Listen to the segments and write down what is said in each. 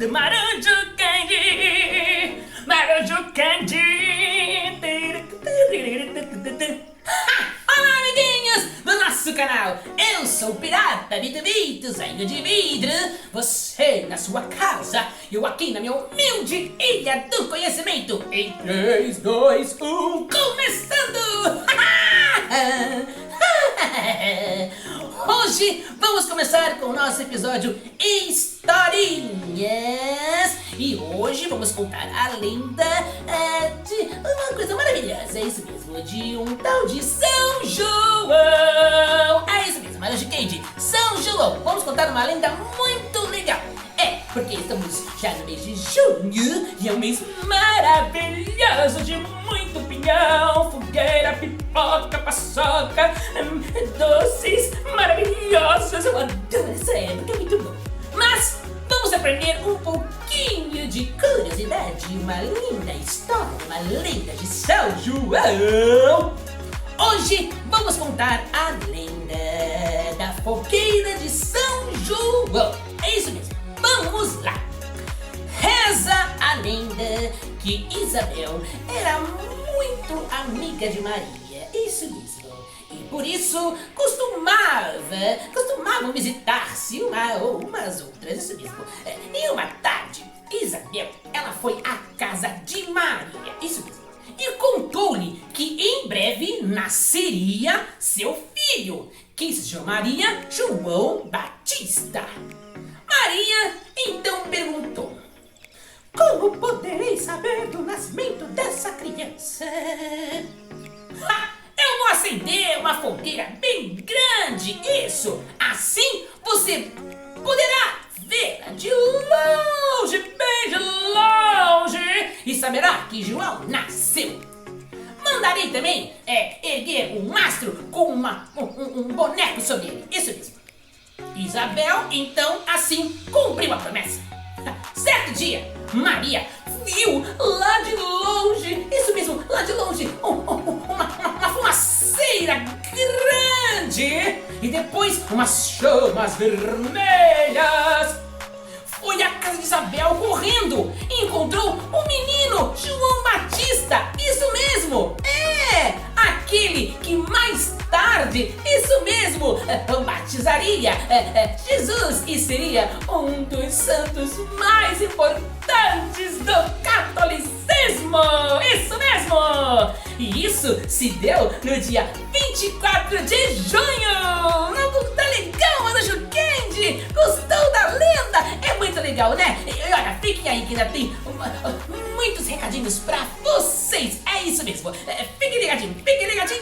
Marujo Candy, Marujo Candy. Olá, amiguinhos do nosso canal. Eu sou o Pirata Bito, Zenho de Vidro. Você na sua casa, eu aqui na minha humilde ilha do conhecimento. Em 3, 2, 1, começando! Hoje vamos começar com o nosso episódio Historinhas. E hoje vamos contar a lenda de uma coisa maravilhosa. É isso mesmo, de um tal de São João. É isso mesmo, Marujo Candy, São João. Vamos contar uma lenda muito legal. É, porque estamos já no mês de junho e é um mês maravilhoso, de muito pinhão, fogueira, pipoca, paçoca, doces maravilhosos. Eu adoro essa época, é muito bom. Mas vamos aprender um pouquinho de curiosidade, uma linda história, uma lenda de São João. Hoje vamos contar a lenda da fogueira de São João. É isso mesmo. Vamos lá! Reza a lenda que Isabel era muito amiga de Maria, isso mesmo. E por isso costumavam visitar-se umas outras, isso mesmo. E uma tarde, Isabel, ela foi à casa de Maria, isso mesmo. E contou-lhe que em breve nasceria seu filho, que se chamaria João Batista. Maria então perguntou: como poderei saber do nascimento dessa criança? Eu vou acender uma fogueira bem grande, isso! Assim você poderá vê-la de longe, bem de longe, e saberá que João nasceu. Mandarei também erguer um mastro com um boneco sobre ele, isso mesmo. Isabel, então, assim cumpriu a promessa. Certo dia, Maria viu lá de longe, isso mesmo, lá de longe, uma fumaceira grande e depois umas chamas vermelhas. Foi à casa de Isabel correndo e encontrou um menino, João Batista, isso mesmo, aquele que mais tarde, isso mesmo, batizaria Jesus e seria um dos santos mais importantes do catolicismo, isso mesmo! E isso se deu no dia 24 de junho! Não tá legal, Marujo Candy? Gostou da lenda? É muito legal, né? E olha, fiquem aí que ainda tem muitos recadinhos pra vocês, é isso mesmo, fiquem ligadinho, fiquem ligadinho!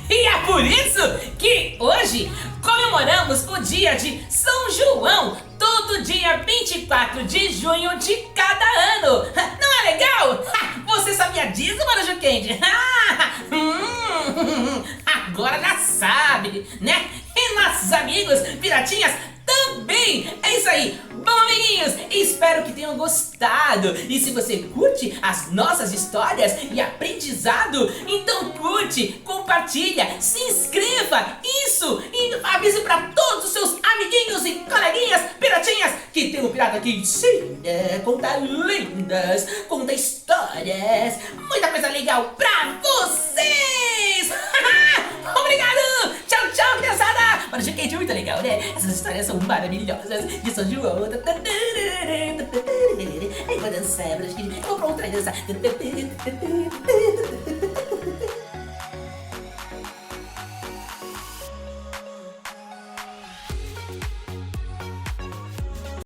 E é por isso que hoje comemoramos o dia de São João, todo dia 24 de junho de cada ano. Não é legal? Você sabia disso, Marujo Candy? Agora já sabe, né? E nossos amigos piratinhas também. É isso aí. Bom, amiguinhos, espero que tenham gostado. E se você curte as nossas histórias e aprendizado, então curte, compartilha, se inscreva, isso, e avise para todos os seus amiguinhos e coleguinhas piratinhas que tem um pirata aqui ensina, conta lendas, conta histórias, muita coisa legal pra vocês. Obrigado! Tchau, tchau, criançada! Marujo Candy, muito legal, né? Essas histórias são maravilhosas de São João. Aí vou dançar, Marujo Candy. Vou pra outra dança.